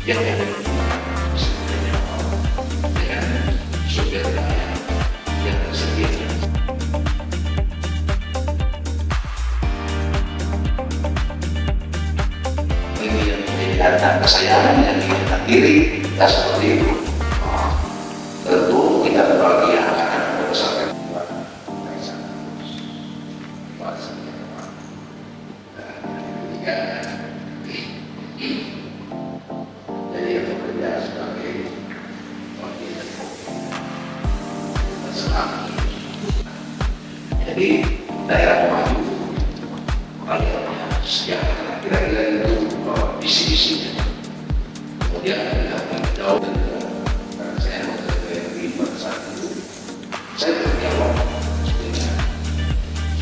yang ada di dengan sumber daya yang tersedia. Ini yang menjadi harta kesayangan yang kita diri, dan seperti itu. Tentu kita berbahagia akan berdasarkan jadi yang bekerja sebagai jadi daerah maju kalian sejarah kira-kira itu visi-visinya. Kemudian jauh dan saya mengerti pada saat itu saya berdialog dengan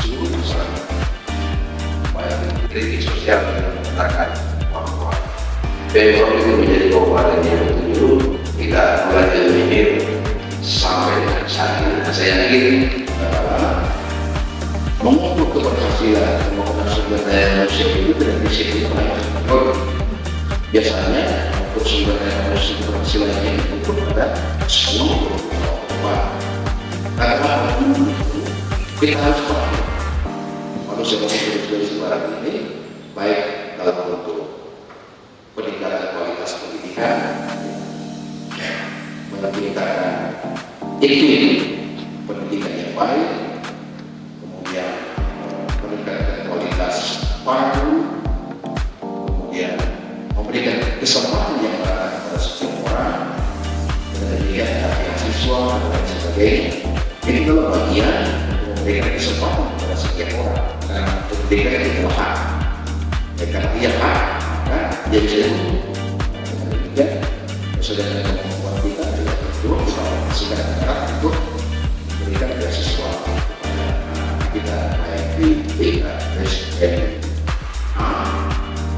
seluruh masyarakat supaya kritik sosial yang mengatakan bahwa Pemprov itu menjadi kabupaten yang ketujuh. Kita mulai berpikir sampai dengan saat ini saya yakin mengukur keberhasilan pembangunan sumber daya manusia itu tidak bisa diukur. Biasanya untuk sumber daya manusia keberhasilannya itu pada 10 karena kita harus paham manusia dari sebarang ini baik dalam bentuk peningkatan kualitas pendidikan, meningkatkan iklim pendidikan yang baik, kemudian meningkatkan kualitas pagu, kemudian memberikan kesempatan yang merata kepada setiap orang, kemudian hak siswa dan sebagainya. Ini adalah bagian memberikan kesempatan kepada setiap orang karena pendidikan itu hak. Karena dia hak, jadi saya kemudian sudah membuat kita tidak perlu menghasilkan negara untuk memberikan beasiswa kita baik di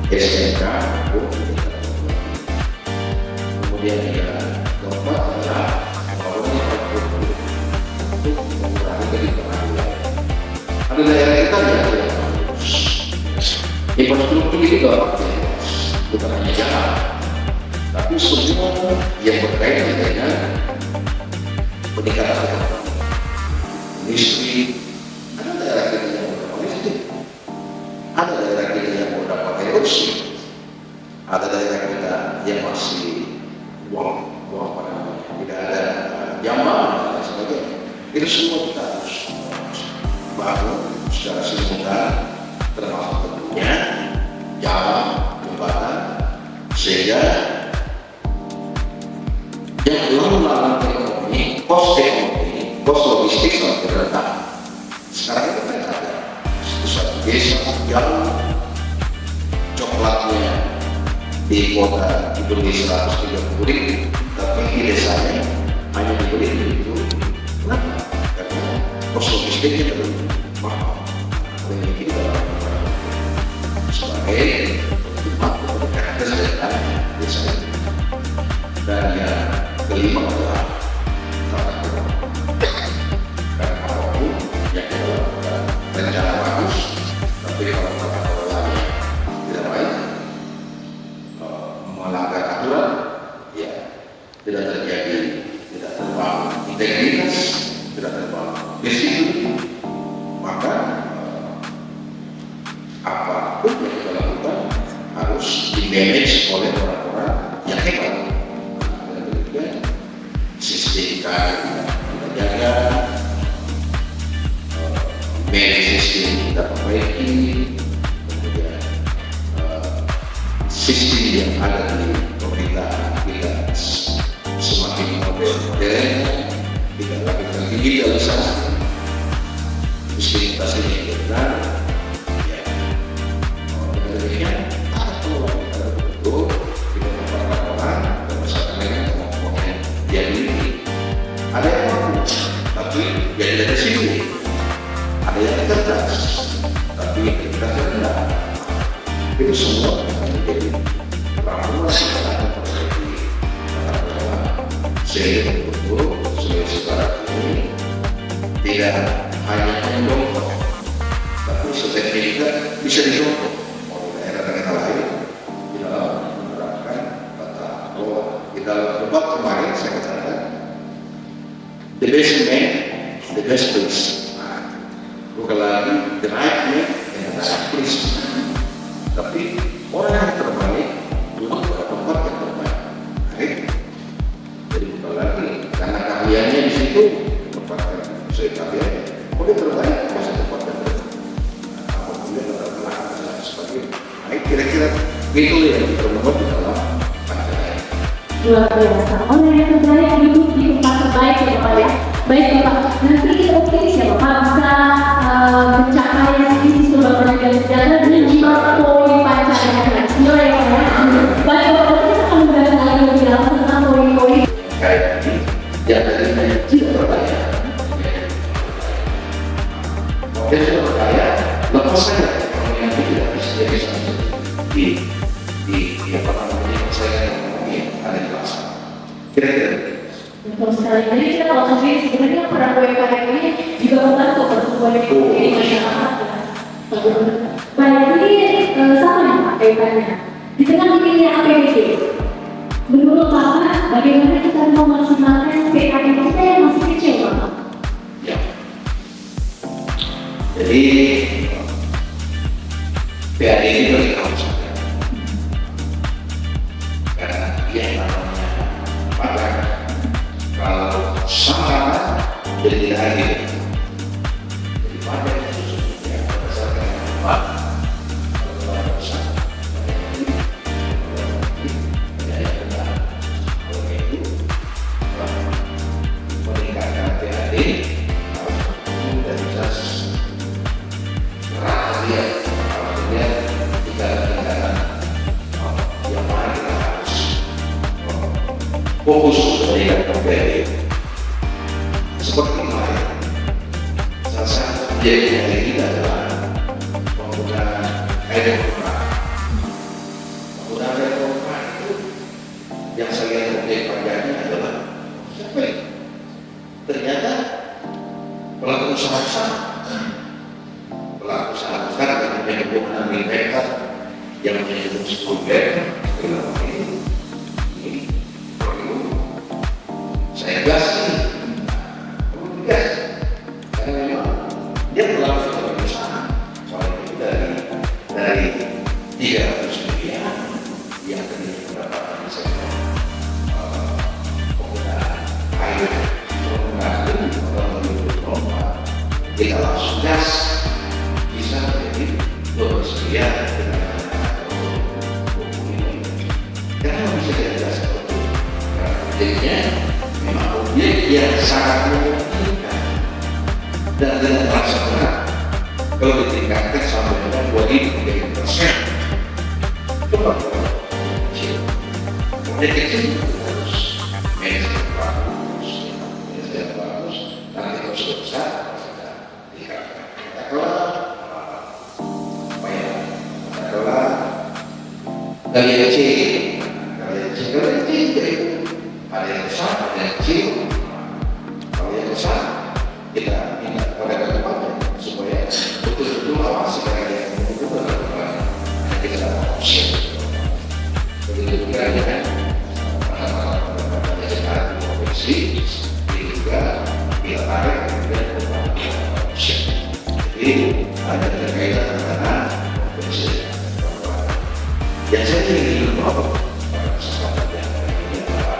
SMK kemudian yang keempat adalah untuk mengurangi ketimpangan wilayah. Ada daerah kita yang infrastruktur itu bukan hanya jalan, tapi semua yang berkaitan dengan peningkatan ekonomi, industri. Ada daerah kita yang berdampak positif, ada daerah kita yang berdampak erupsi, ada daerah kita yang masih buang apa namanya, tidak ada jamban dan sebagainya. Itu semua kita harus bangun secara simultan, termasuk tentunya jalan, jembatan, sehingga yang lalu-lalang ekonomi, kos logistik sangat terdekat. Sekarang itu tidak ada satu desa yang coklatnya di kota dibeli 130.000, tapi di desanya hanya dibeli itu. Kenapa? Karena kos logistiknya terlalu mahal. Ini kita sebagai kesehatan desa. Dan yang kelima adalah tata kelola. Karena apapun yang kita lakukan rencana bagus, tapi kalau tata kelolanya tidak baik, melanggar aturan, ya tidak terjadi, tidak terbangun integritas, tidak terbangun disiplin, maka apapun yang kita lakukan harus di-manage oleh orang-orang yang hebat. Sistem kita jaga, manage sistem kita perbaiki, kemudian sistem yang ada di pemerintahan kita semakin modern, kita lakukan digitalisasi, sistem kita sendiri benar. Ada yang mampu, tapi yang tidak tersinggung. Ada yang cerdas, tapi yang tidak rendah. Itu semua menjadi ramuan sekarang persepsi tata kelola, sehingga betul Sulawesi Barat ini tidak hanya mencontoh, tapi sebenarnya bisa dicontoh oleh daerah-daerah lain di dalam menerapkan tata the best man, the best place. Nah, bukan lagi the right man and the right place. Tapi orang yang terbaik duduk pada tempat yang terbaik. Nah, jadi bukan lagi karena keahliannya di situ tempat yang sesuai keahliannya. Oh dia terbaik masa tempat yang terbaik. Apabila ada belakang dan sebagainya. Nah, kira-kira itu yang terdapat di dalam Pancasila. Luar biasa. Orang yang terbaik duduk di tempat terbaik ya Bapak ya. Baik Bapak, nanti kita optimis ya Bapak bisa mencapai visi seluruh tenaga negara dengan 5 poin Pancasila. Gimana ya Pak ya? Baik Bapak, kita akan membahas lagi lebih dalam tentang poin-poin. Kayak ini, yang tadinya tidak berbayar. Dia sudah berbayar, lepas saja orang yang tidak bisa jadi satu di apa namanya persaingan ekonomi ada di pasar. Kira-kira. Betul sekali. Jadi kita kalau sendiri sebenarnya peran UMKM ini juga membantu pertumbuhan ekonomi di masyarakat. Baik, ini sama nih Pak kaitannya. Di tengah minimnya APBD, menurut Bapak bagaimana kita mau memaksimalkan PAD kita yang masih kecil Bapak? Ya. Jadi PAD ini bagi kaum sadar karena dia namanya pada kalau sama jadi tidak adil. Jadi pada itu yang berdasarkan apa? Meningkatkan PAD dari jas rahasia artinya tingkatan yang mana kita harus fokus meningkatkan PAD seperti kemarin salah satu jadi dari kita adalah penggunaan air reforma itu yang saya lihat dari panjangnya adalah siapa ini? Ternyata pelaku usaha besar yang punya kebun 6.000 hektar yang punya kebun 10 hektar ini perlu saya gas ini perlu digas karena memang dia pelaku usaha soalnya itu dari 300 miliar yang tadi pendapatan misalnya penggunaan air kita langsung gas bisa menjadi 12 miliar dengan karena bisa dijelas seperti itu jadinya memang objek yang sangat memungkinkan dan dengan rasa berat kalau ditingkatkan sampai dengan 2.000-3.000%. Coba kecil objek kecil harus manajemen bagus nanti kalau sudah besar kalian kecil ada yang besar, ada yang kecil. Kalau yang besar kita minta pada tempatnya supaya betul-betul awasi kalian yang membutuhkan kita dapat opsi. Begitu juga dengan pada saat provinsi juga kita tarik kemudian opsi. Jadi ada terkaitan antara provinsi yang saya ingin berapa kesempatan yang ini adalah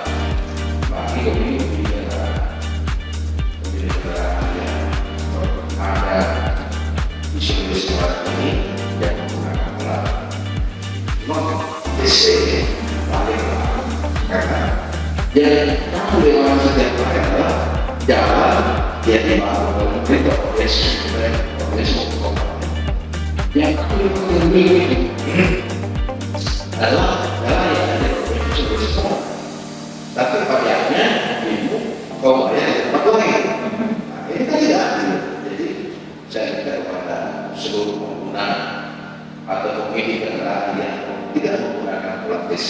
bagi pembicaraan yang ada di seluruh sekolah ini yang menggunakan non DC paling karena yang tahu lewat setiap hari adalah jalan yang dibangun oleh profesi yang lebih adalah yang ada di seluruh sekolah. Tapi pajaknya ibu kau bayar di tempat lain. Nah, ini kan tidak adil. Jadi saya minta kepada seluruh pengguna atau pemilik kendaraan yang tidak menggunakan plat TC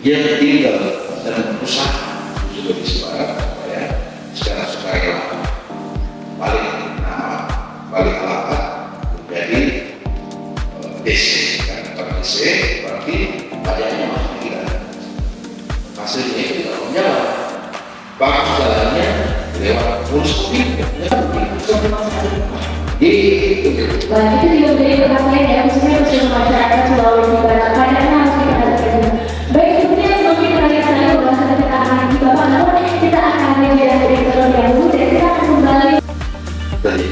yang tinggal dan berusaha juga di Semarang ya secara sukarela paling alamat menjadi DC karena DC berarti pajaknya masuk tidak hasilnya itu tidak menjawab bagus jalannya lewat urus covid ya gitu. Nah, itu juga menjadi perhatian ya, khususnya untuk masyarakat Sulawesi Barat. Kadang harus diperhatikan. Baik, sepertinya semakin terakhir sekali pembahasan kita akan di Bapak, namun kita akan menjadi dari terlebih dahulu dan kita akan kembali. Dari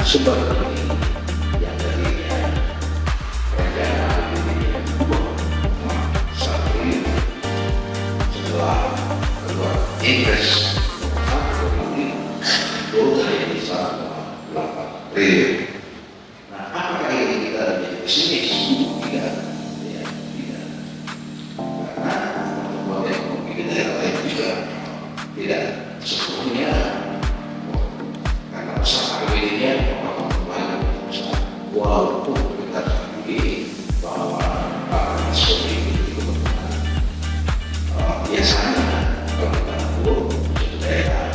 sumber yang tadinya rencana satu ini setelah keluar Inggris bisa 8 triliun. Nah, apakah ini kita menjadi pesimis? Tidak, ya, tidak. Karena pertumbuhan ekonomi di daerah lain juga tidak sepenuhnya karena besar APBD-nya pertumbuhan besar. Walaupun kita akui bahwa seperti itu pertumbuhan biasanya kalau kita ukur satu daerah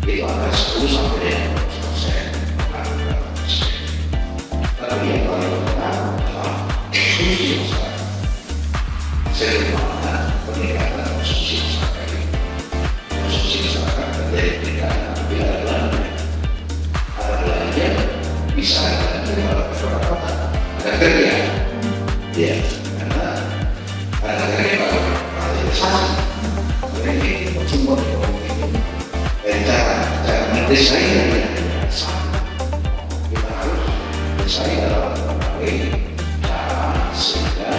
itu antara 10 sampai 15%. Tapi yang paling utama adalah konsumsi masyarakat. Sebagaimana peningkatan konsumsi masyarakat ini. Konsumsi masyarakat terjadi peningkatan apabila ada belanja, bisa ada masyarakat, ada kerja. Ya, karena ada kerja pada investasi. Jadi semua ekonomi cara mendesainnya kita harus desain dalam berbagai cara sehingga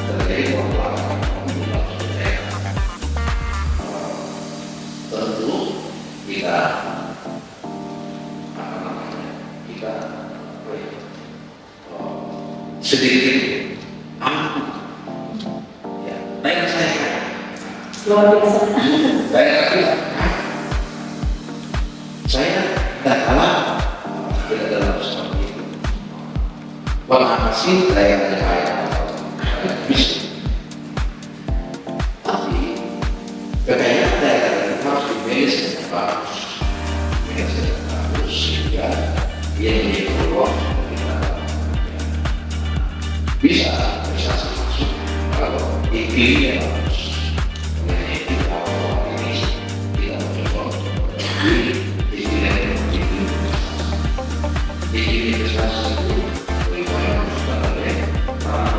terjadi pengembangan ekonomi di daerah. Tentu kita sedikit ya naik saya Luar biasa. Saya tidak kalah tidak dalam seperti itu. Walaupun sih saya kaya bisa, tapi kekayaan daerah itu harus dimanage dengan bagus, manage dengan bagus sehingga dia menjadi peluang kita bisa masuk kalau iklimnya bagus. Mengenai itu awal ini kita mencoba investasi itu lebih banyak sebenarnya karena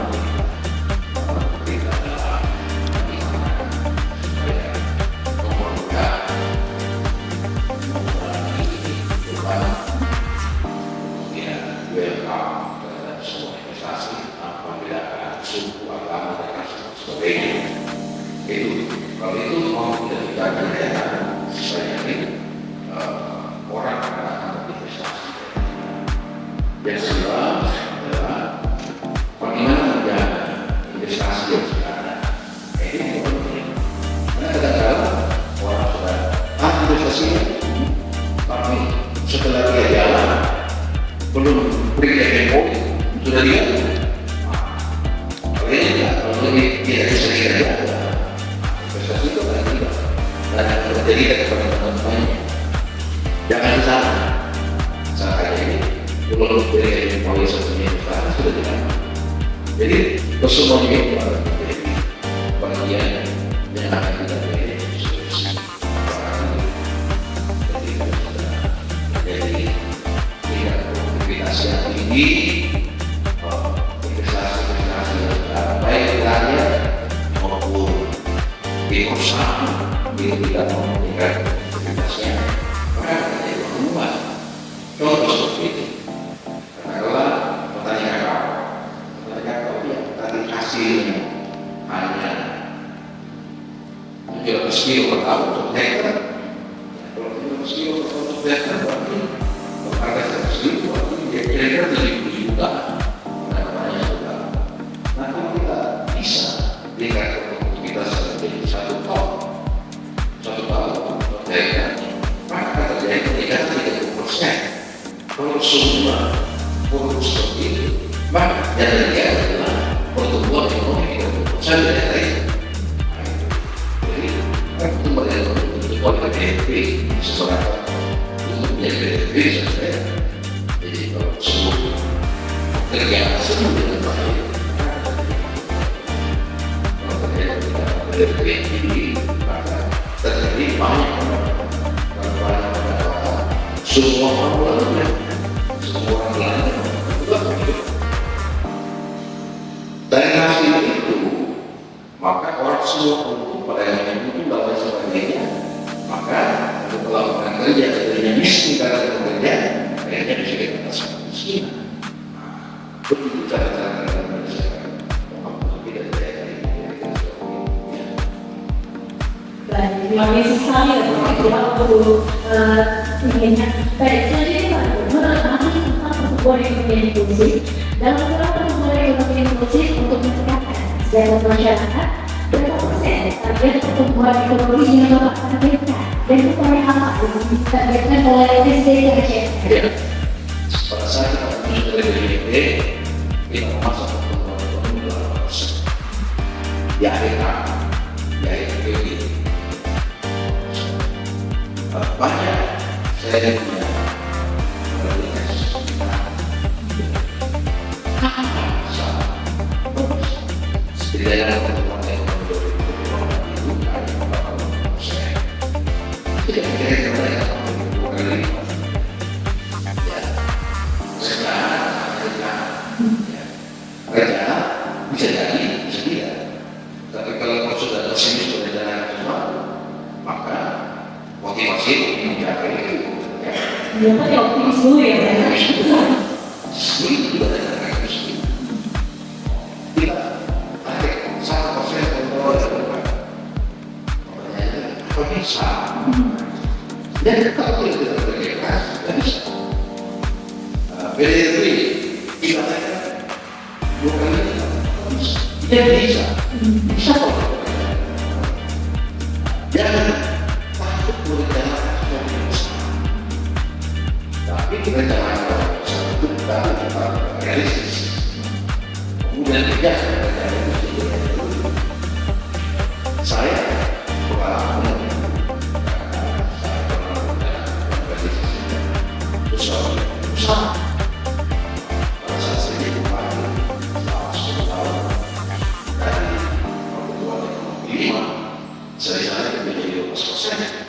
kita adalah supaya mempermudah ya welcome terhadap semua investasi apabila ada suku agama dan sebagainya. Itu kalau itu mau kita bicarakan saya ini orang akan investasi. Yang kedua adalah bagaimana menjaga investasi yang sudah ada. Ini penting. Karena kadang-kadang orang sudah investasinya, tapi setelah dia jalan belum beri tempo sudah dia. Kalau ini tidak, kalau ini tidak bisa dikerja, investasi itu akan tidak. Dan terjadi kepada teman-teman. Jangan salah, saat ini belum beri polis satunya sudah tidak. Jadi kesemuanya itu akan menjadi bagian yang akan kita beri solusi. Jadi jadi tidak produktivitas yang tinggi, investasi baik rakyat maupun di perusahaan itu tidak memberikan produktivitasnya. Maka terjadi pertumbuhan. Contoh seperti itu. Katakanlah petani kakao yang tadi hasilnya hanya 700 kilo per tahun untuk hektar. Kalau 700 kilo per tahun untuk hektar berarti harga 100 ribu berarti kira-kira 70 juta. Namanya sudah. Nah kalau kita bisa tingkat produktivitas menjadi 1 ton untuk hektar, maka terjadi peningkatan 30%. Kalau semua produk seperti itu, maka yang terjadi adalah pertumbuhan ekonomi 30% dari lain. Jadi, pertumbuhan ekonomi itu kualitas PDB seberapa untuk menjadi PDB saja. Jadi, kalau semua kerja semua dengan baik, kalau terjadi PDB tinggi, maka terjadi banyak semua orang Belanda, semua orang Belanda juga begitu. Dari hasil itu, maka orang semua untuk pada yang itu dan lain sebagainya, maka untuk melakukan kerja kerja miskin karena bekerja, akhirnya bisa dikatakan miskin. Begitu cara-cara menyelesaikan tapi tidak dari Baik, terima kasih sekali ya Pak untuk inginnya. Baik, selanjutnya Pak, menurut kami tentang pertumbuhan ekonomi inklusif dalam program pertumbuhan ekonomi inklusif untuk meningkatkan kesejahteraan masyarakat, berapa persen target pertumbuhan ekonomi yang Bapak targetkan dan upaya apa yang ditargetkan oleh SDGs? Pada saat kita menuju dari BDP, kita memasuk pertumbuhan ekonomi 8%. Di akhir tahun, di akhir periode banyak saya punya prioritas setidaknya pertumbuhan ekonomi 2020 itu ada 40%. Tidak kira-kira mereka dua kali lipat. Ya, sekarang kerja bisa jadi, bisa tidak. Tapi kalau sudah pesimis berencana sesuatu, maka motivasi untuk mencapai itu. Ya, Pak, ya optimis dulu ya Pak. Sebelum juga ada miskin. Kita tarik 1% dari bawah dari depan. Pertanyaannya, apa bisa? Dan kalau tidak bekerja keras, tidak bisa. PDRB kita katakan 2 kali lipat. Tidak bisa. Bisa kok. Jangan takut berencana sesuatu yang besar. Tapi berencana itu kita realistis. Kemudian tidak saya pengalaman usaha pada saat saya di Bupati selama 10 tahun dari pertumbuhan ekonomi 5 saya menjadi 12%.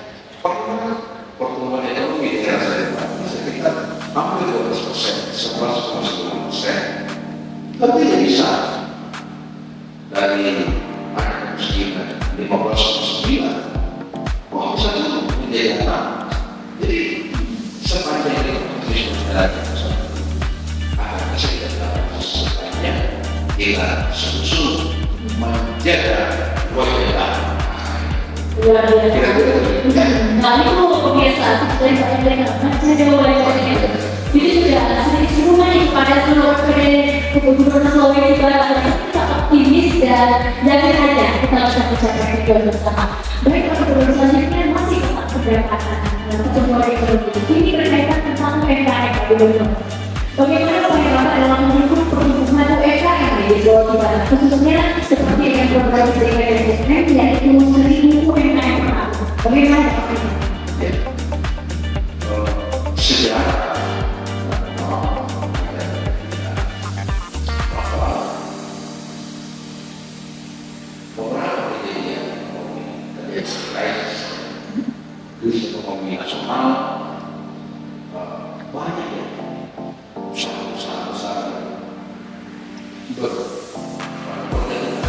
Pertumbuhan ekonomi di era saya bisa kita hampir 12%, 11,9%. Tapi tidak bisa dari angka kemiskinan 15,9 kok bisa itu menjadi 6. Jadi sepanjang itu ada kesedaran sepanjang kita sungguh-sungguh menjaga kualitas. Luar biasa. Nah, itu kebiasaan dari Pak Hendrik. Saya jawabannya jadi sudah sedikit sebelumnya kepada seluruh Gubernur Sulawesi Barat tetap optimis dan yakin aja kita bisa mencapai tujuan bersama. Baik, Pak Gubernur, selanjutnya masih tentang pendapatan pertumbuhan ekonomi. Ini berkaitan tentang UMKM, Pak Gubernur. Bagaimana Pak Bapak dalam mendukung pertumbuhan UMKM di Sulawesi Barat, khususnya seperti yang program SDGs yaitu 1000 UMKM per tahun. Bagaimana Pak? Sejak beberapa kejadian krisis ekonomi nasional banyak ya usaha-usaha besar berbeda,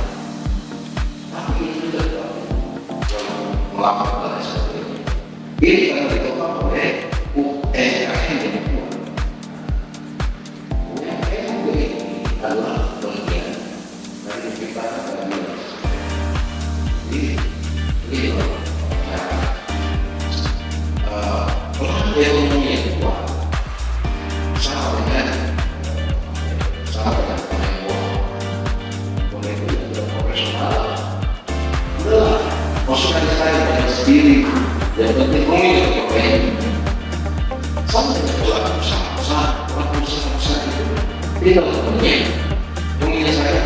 tapi itu juga melakukan dan sebagainya. Ini karena ditopang oleh UMKM yang kuat. UMKM ini adalah bagian dari penciptaan keadilan. Jadi peran ekonomi yang kuat sama dengan mulai itu adalah profesional. Adalah masukan saya pada sendiri yang penting ekonomi sama dengan pelaku usaha itu tidak penting. Pemilih saya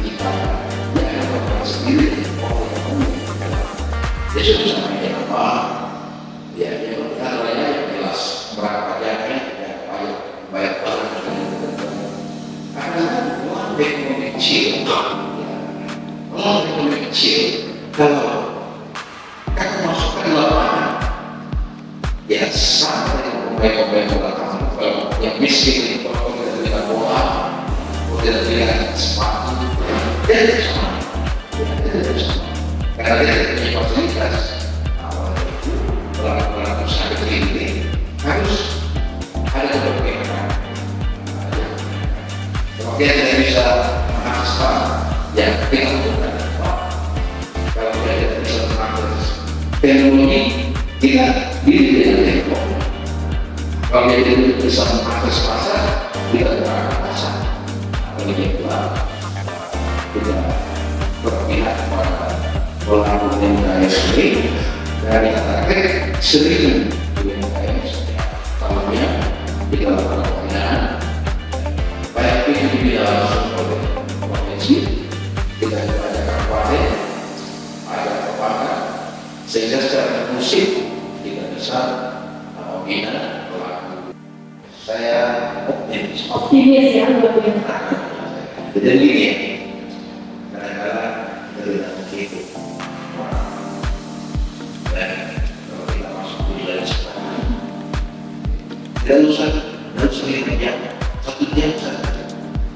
di tanah yang ada orang sendiri orang ekonomi. Dia sudah sampai apa? Ya, dia berkata yang jelas berapa pajaknya, ya bayar barang karena orang ekonomi kecil, orang ekonomi kecil kalau masukkan lapangan, ya sama dengan pemain-pemain bola kalau yang miskin itu kalau tidak berikan bola, kalau tidak berikan sepatu, dia tidak bisa main. Dia tidak bisa main. Karena dia tidak punya fasilitas. Awalnya itu pelaku-pelaku usaha kecil ini harus ada keberpihakan. Kalau dia tidak bisa mengakses ya kita butuhkan. Kalau dia tidak bisa mengakses teknologi, kita diri dengan teknologi. Kalau dia tidak bisa mengakses pasar, kita tidak pasar. Kalau dia tidak berpihak kepada pelaku UMKM sendiri, dari kata sering UMKM tahunnya kita lakukan pembinaan, baik itu dibina langsung oleh provinsi, kita ada kabupaten, ada kota, sehingga secara musik kita bisa membina pelaku. Saya optimis ya luar biasa. jadi gini, kadang-kadang kita begitu. Dan kalau kita masuk di dalam sekolah, tidak usah jam, 1 jam saja.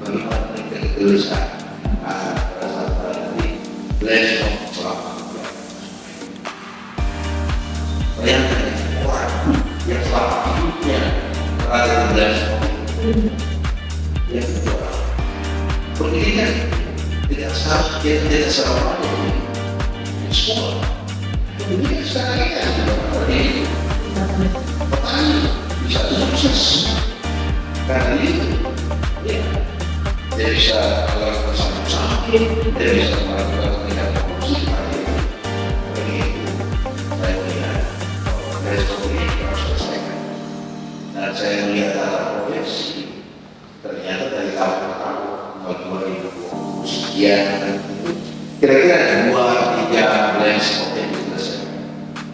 Bagaimana kita gelisah, pada saat nanti belajar selama. Bayangkan orang yang selama hidupnya berada di belajar, dia berjuang. Pendidikan tidak sama di sekolah. Pendidikan sekarang ini sudah berarti petani bisa sukses karena itu ya dia bisa melakukan usaha, dia bisa melakukan pendidikan produksi begitu. Saya melihat dari ini harus selesaikan dan saya melihat dalam proyeksi ternyata dari tahun ke tahun 2020 sekian kira-kira 2-3 bulan seperti itu selesai.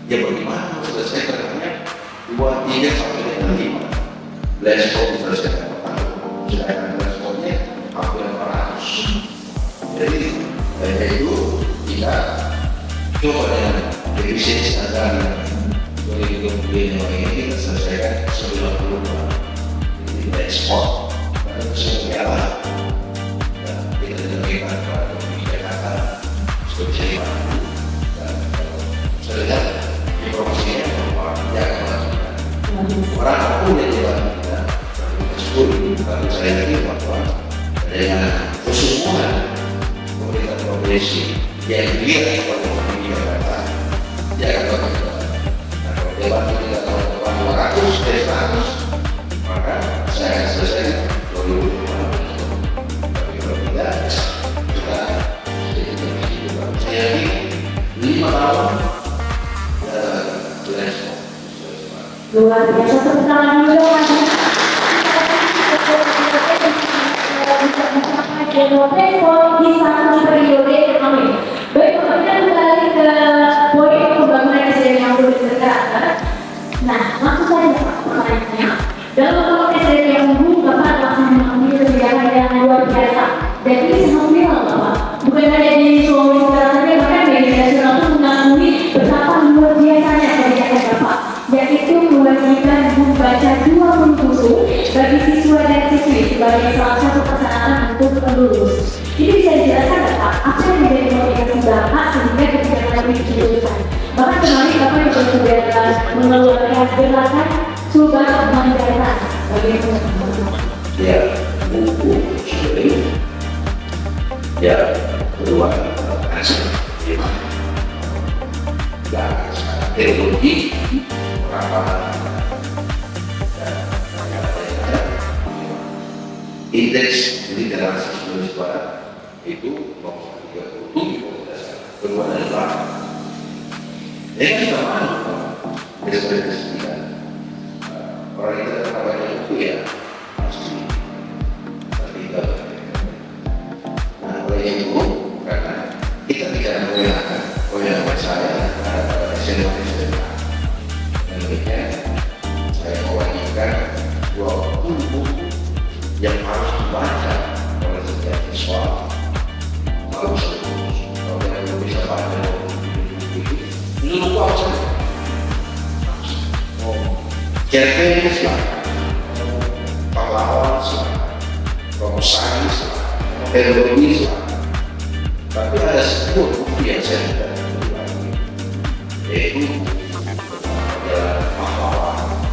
Ya bagaimana selesai ternyata 2-3 sampai dengan 5 bulan seperti selesai sedangkan bulan sepertinya hampir 400. Jadi itu kita coba dengan efisiensi standar 2020 ini kita selesaikan 90 bulan kita ekspor dan seperti apa kita diberikan kepada Jakarta seperti itu dan saya lihat informasinya bahwa dia akan melakukan orang pun yang dilakukan tersebut tapi saya yakin bahwa dengan kesungguhan pemerintah provinsi yang dilihat oleh pemerintah Jakarta dia akan melakukan nah kalau dia bantu kita tahun 200 dari 100 maka saya akan selesai 2020 tapi kalau tidak kita saya yakin 5 tahun luar biasa. Tepuk tangan dulu respon di satu periode kami. Baik, kita kembali ke poin pembangunan SDM yang belum tergerak. Nah, maksud saya pertanyaannya dalam pembangunan SDM yang belum Bapak langsung mengambil kebijakan yang luar biasa. Dan ini sangat viral Bapak. Bukan hanya di Sulawesi Selatan saja, bahkan media nasional pun mengakui betapa luar biasanya kebijakan Bapak, yaitu mewajibkan membaca 20 buku bagi siswa dan siswi sebagai salah satu persyaratan untuk lulus. Ini bisa dijelaskan Bapak, apa yang menjadi motivasi Bapak sehingga kebijakan ini diluluskan? Bahkan kemarin Bapak juga sudah mengeluarkan gerakan Subak Mandala bagi teman-teman. Ya, buku sendiri. Ya, kedua hasil dan teknologi indeks literasi Sulawesi Barat itu nomor 37 kedua adalah ini kita malu deskripsi kita orang itu dapat banyak buku ya pasti tapi kita nah oleh itu karena kita bicara kewenangan saya pada SMA dan demikian saya mewajibkan 20 buku yang harus dibaca oleh setiap siswa kalau dia belum bisa baca itu buku apa saja Campaign silakan, pahlawan silakan, promosi silakan, teknologi silakan. Tapi ada sebuah bukti yang saya tidak tahu lagi, yaitu pahlawan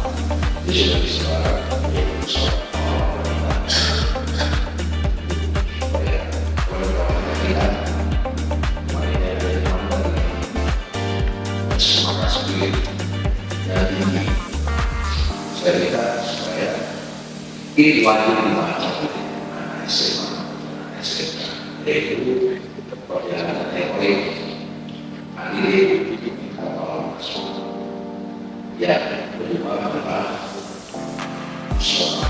di Sulawesi Barat, yaitu seorang pahlawan wanita. Supaya kawan-kawan kita wanita dari mana semangat spirit yang tinggi. Saya minta supaya ini wajib dibaca anak SMA, SMK, yaitu perjalanan teori adil kapal masuk yang berubah adalah soal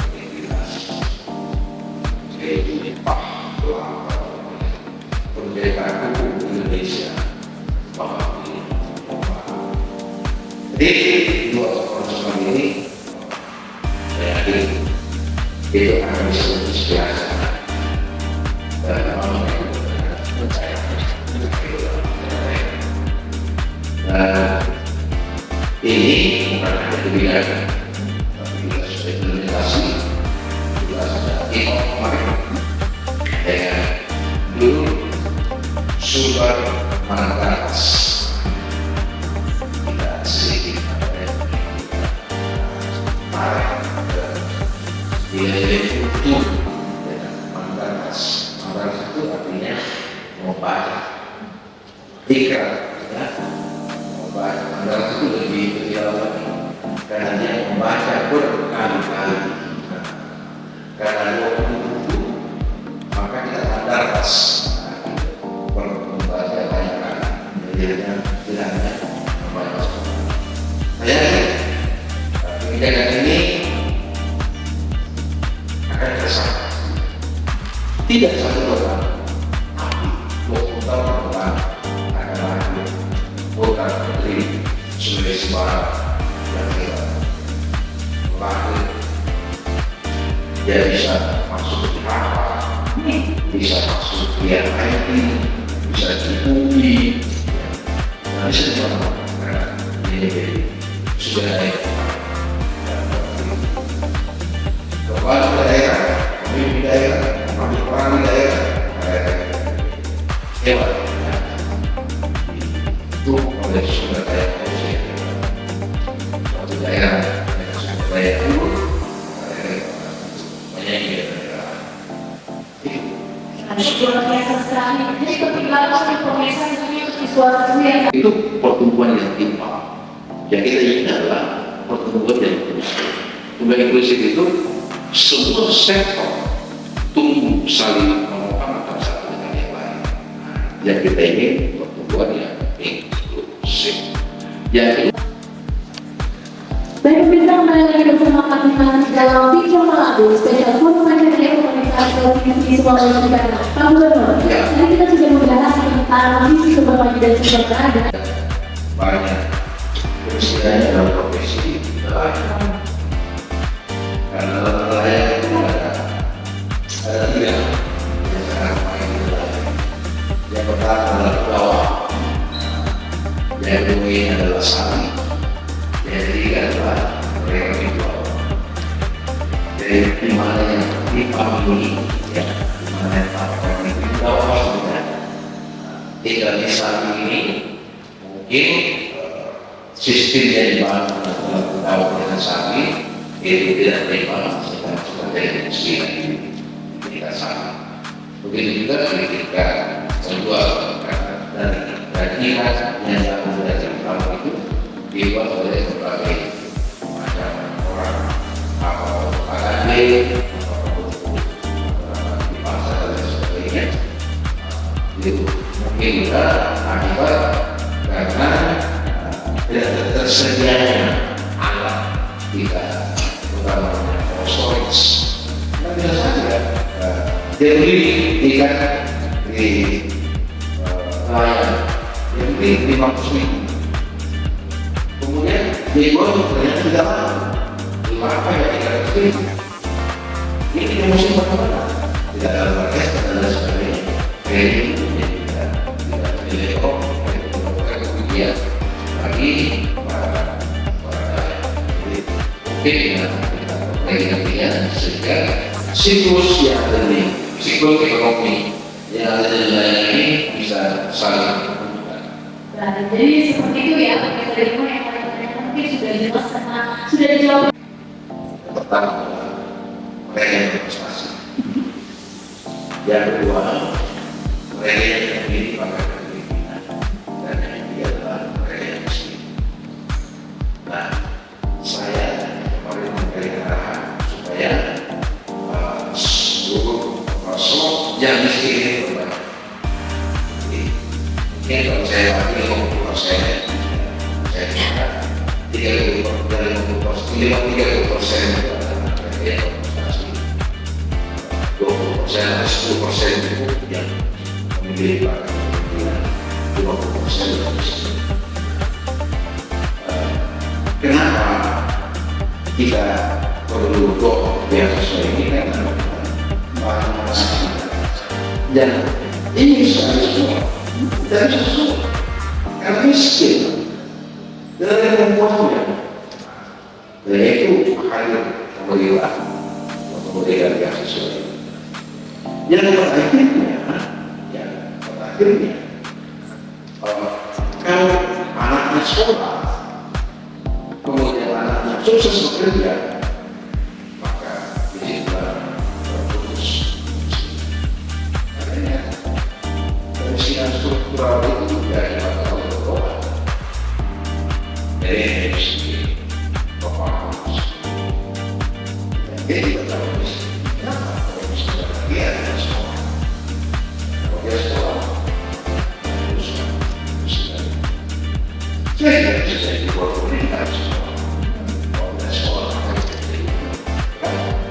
integritas, yaitu pahlawan kemerdekaan hukum Indonesia bahwa jadi dua tokoh seperti ini saya yakin itu akan bisa menginspirasi dan percaya dan ini bukan hanya kebijakan tapi juga sudah implementasi juga sudah kemarin dengan dulu sumber manfaat sedikit dia jadi utuh mandaras itu artinya membaca ikrar ya, membaca mandaras itu lebih kecil lagi karena dia membaca berkali-kali karena dia utuh maka kita mandaras membaca banyak kali jadinya bilangnya membaca. Saya kebijakan ini akan bersama tidak satu orang tapi 20 tahun ke depan akan lahir bukan putri Sulawesi Barat yang hebat lahir dia bisa masuk di Harvard, bisa masuk di MIT, bisa di UI dan bisa di mana-mana ini sudah ada kepala daerah, pemimpin daerah, pemimpin orang di daerah hebat itu oleh sumber daya manusia suatu daerah dengan sumber daya dulu banyak daerah luar biasa sekali. Jadi ketika kita pemirsa itu suatu yang itu pertumbuhan yang timpang. Yang kita ingin adalah pertumbuhan yang inklusif. Pertumbuhan inklusif itu semua sektor tumbuh saling menopang antara satu dengan yang lain. Yang kita ingin pertumbuhan yang inklusif. Yang baik, pemirsa, kembali lagi bersama kami masih dalam video Malado spesial forum materi pemerintahan Provinsi Sulawesi Barat. Pak Gubernur, tadi kita sudah membahas tentang visi berbagai dan sumber daya. banyak istilahnya dalam profesi nelayan. Karena dalam nelayan itu ada tiga yang sangat main di nelayan. Yang pertama adalah bawah, yang kedua adalah sari, yang ketiga adalah mereka di bawah. Jadi di mana yang dipahami, ya, di mana yang dipahami di bawah sudah tinggal di sari ini mungkin sistem yang dibangun dalam tahun dengan sari itu tidak berimbang sehingga jadi muslim tidak sama. Begitu juga ketika menjual dari ikan yang jauh dari tahun itu dibuat oleh berbagai macam orang atau AKD di pasar dan sebagainya. Itu mungkin juga akibat karena tidak tersedianya alat kita utamanya storage. Kita bisa saja dia beli ikan di nelayan, dia beli 500.000, kemudian dia jual ternyata tidak laku. Apa ya 300.000? Ini musim bagaimana? Tidak ada market dan lain sebagainya. Kredit tidak nilai kemudian lagi siklus yang ada di siklus ekonomi yang ada di wilayah ini bisa saling menunjukkan. Nah, jadi seperti itu ya, dari yang paling mungkin sudah jelas karena sudah dijawab. Yang pertama, mereka yang berprestasi. Yang kedua, mereka yang terdiri pada kepemimpinan. Dan yang ketiga adalah mereka yang miskin. Nah, saya kemarin memberikan arahan supaya seluruh slot yang miskin ini berbanyak. Jadi, mungkin kalau saya lagi 50%, saya kira 30% yang berprestasi, 20% atau 10% itu yang memilih pada kepemimpinan, 50% yang miskin. Kenapa kita perlu doa beasiswa ini? Karena bahan masalah dan ini bisa semua dari semua karena miskin dan yang membuatnya dan itu hadir pemerintah memberikan beasiswa ini. Yang pada akhirnya kalau anaknya sekolah kemudian anaknya sukses bekerja, maka disitulah terputus adanya kemiskinan struktural itu dari faktor berdoa dari segi pemahaman dan dia tidak tahu miskin. Kenapa? Kalau miskin dia ada sekolah, kalau dia sekolah terus miskin. Saya tidak bisa jadi pemerintah sekolah.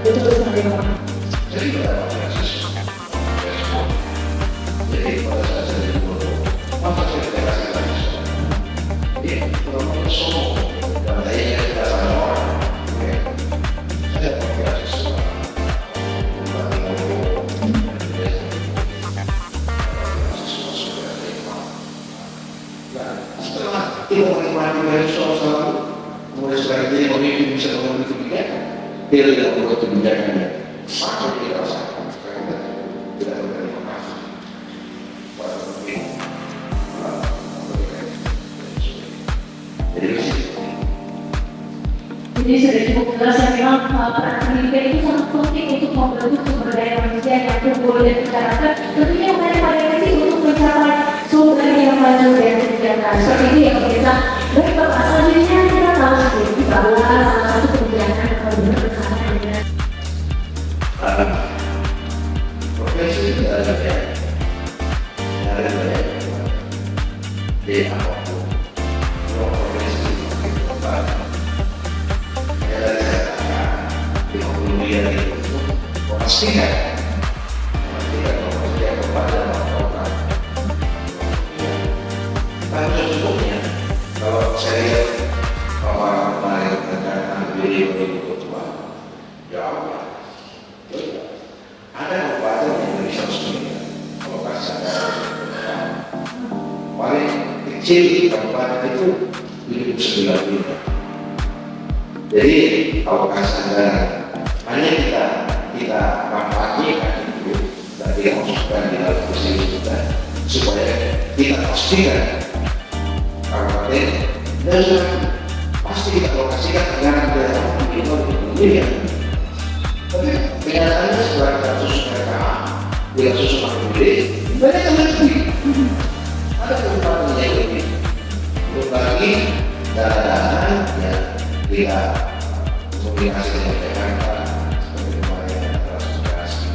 Betul sekali, Pak. Jadi pada saat saya di bodoh, maka saya tidak kasih lagi sekolah. Dia orang-orang sombong dan dayanya kita sama orang. Saya pakai kasih sekolah. Bukan ngomong. Nah, setelah kita menikmati dari soal-soal mulai sekarang jadi pemimpin bisa mengambil kebijakan. Dia tidak membuat kebijakannya sampai kita rasakan karena tidak berterima kasih pada pemimpin. Jadi sudah cukup jelas ya, memang peran pendidikan itu sangat penting untuk membentuk sumber daya manusia yang unggul dan berkarakter. Tentunya upaya-upaya untuk mencapai sumber yang maju dan sejahtera. Seperti itu ya pemirsa. Baik Bapak, selanjutnya kita tahu sendiri bahwa salah satu kebijakan yang benar bersama dengan profesi itu ada banyak, di apapun, profesi itu banyak. Dari saya katakan 50 miliar itu memastikan bahwa dia kepada orang. Tapi sesungguhnya kalau saya lihat orang kemarin dengan beliau ketua, ya Allah, ada kabupaten yang bisa sendiri. Kalau kasar paling kecil kabupaten itu 1.900 miliar. Jadi kalau kasar hanya kita manfaatkan itu dan kita masukkan di dalam posisi kita supaya kita pastikan kabupaten dan pasti kita lokasikan anggaran ke miliar. Tapi kenyataannya setelah kita susun mereka, kita susun mandiri, banyak yang lebih. Ada kabupaten yang lebih. Belum lagi dana-dana yang kita komunikasi dengan Jakarta seperti kemarin transmigrasi,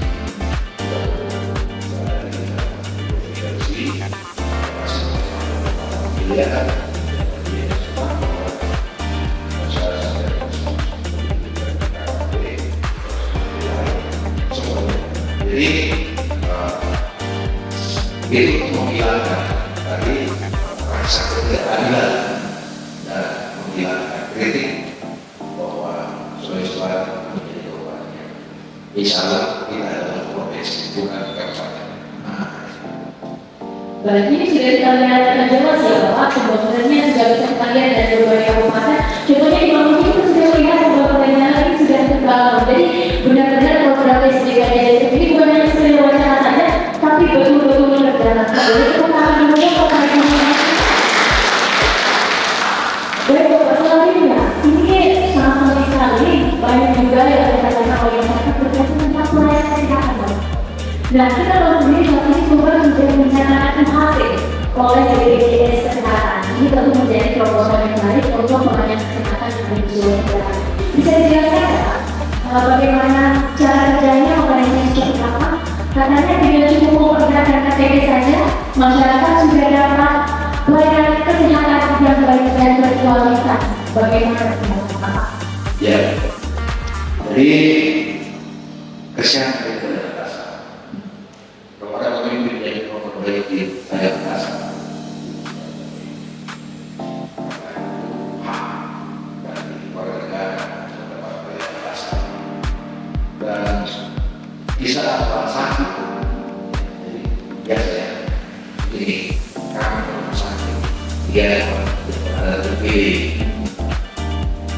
pilihan jadi itu menghilangkan tadi rasa ketidakadilan dan menghilangkan kritik bahwa Sulawesi Selatan menjadi kabupaten. Insya Allah kita adalah provinsi bukan kabupaten. Baik, ini sudah kita lihat dengan jelas ya Bapak, pembangunannya sudah bisa kita lihat dari berbagai kabupaten. Contohnya di Maluku kita sudah melihat beberapa daerah ini sudah terbangun. Jadi benar-benar kalau berada di Nah, kita tahu sendiri saat ini Sumber sudah mencanangkan UHC oleh BPJS Kesehatan. Ini tentu menjadi proposal yang baik untuk pelayanan kesehatan yang lebih luas. Bisa dijelaskan ya, bagaimana cara kerjanya, operasinya seperti apa? Katanya tidak cukup memperkirakan KTP saja, masyarakat sudah dapat pelayanan kesehatan yang baik dan berkualitas. Bagaimana Bapak? Ya, jadi kesehatan itu adalah dasar. Kalau ada pemimpin yang memperbaiki saya dasar, hak dari warga negara mendapat pelayanan dasar. Dan di saat orang sakit, jadi biasa ya, ini kami orang sakit, dia ada terpilih.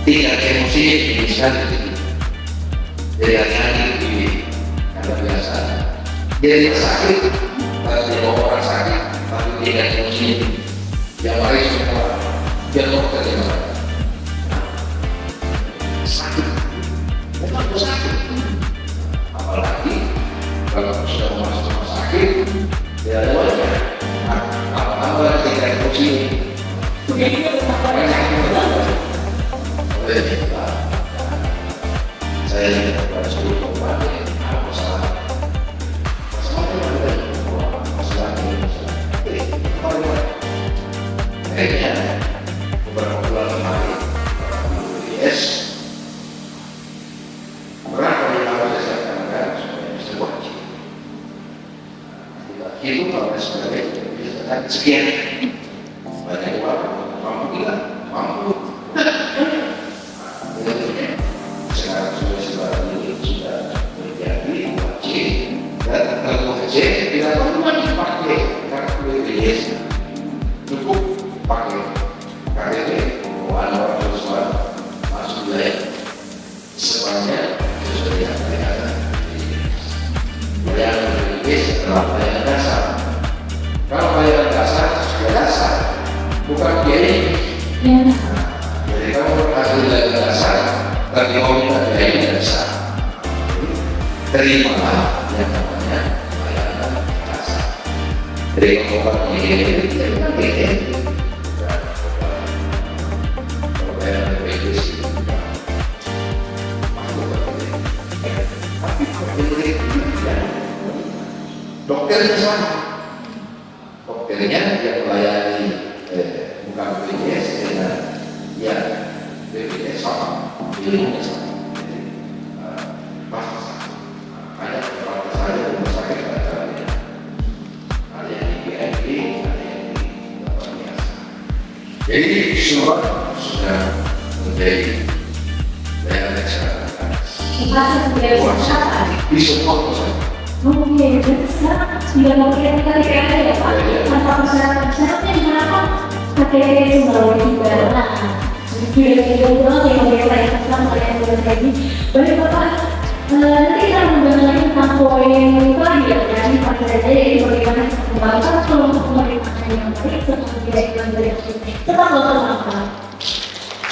Tidak emosi ini sekali, jadi hati-hati di karena biasa. Dia sakit, kalau dia bawa orang sakit, tapi tidak emosi. Yang lain semua, dia dokter yang sakit, memang sakit. Apalagi kalau sudah masuk rumah sakit, dia ada wajah. Apa-apa tidak emosi. Saya ingin kepada seluruh kabupaten, masalah akhirnya beberapa bulan kemarin BPJS berapa yang harus saya katakan supaya bisa wajib. Itu kalau sebagai bisa sekian banyak uang mampu tidak mampu. Sekarang sudah menjadi wajib dan kalau wajib tidak perlu lagi pakai kartu BPJS, cukup pakai KTP bawaan orang tua masuk wilayah semuanya sesuai dengan pelayanan BPJS adalah pelayanan dasar. Kalau pelayanan dasar sudah dasar, bukan biaya. Jadi kamu berhasil dari dasar, tapi mau minta biaya dasar. Terimalah yang namanya pelayanan dasar. Jadi kalau orang ini tidak kalau pelayanan BPJS itu dokternya sama, dokternya yang melayani bukan BPJS dengan ya BPJS sama, ilmunya sama. Jadi pasti sama. Ada beberapa saya rumah sakit ada yang di BIP, ada yang di luar biasa. Jadi semua sudah menjadi layanan kesehatan. Di semua pusat. Oke, jadi sekarang tidak memperhatikan KTP aja ya Pak? Tanpa persyaratnya gimana Pak? KTP Sumbawa juga. Nah, sudah pulang ya pemerintah yang tentang pelayanan tadi. Baik Bapak, nanti kita mengenai tentang poin lagi ya, jadi pada saja yaitu bagaimana pembahasan kelompok pemerintahan yang baik serta tidak yang baik. Tetap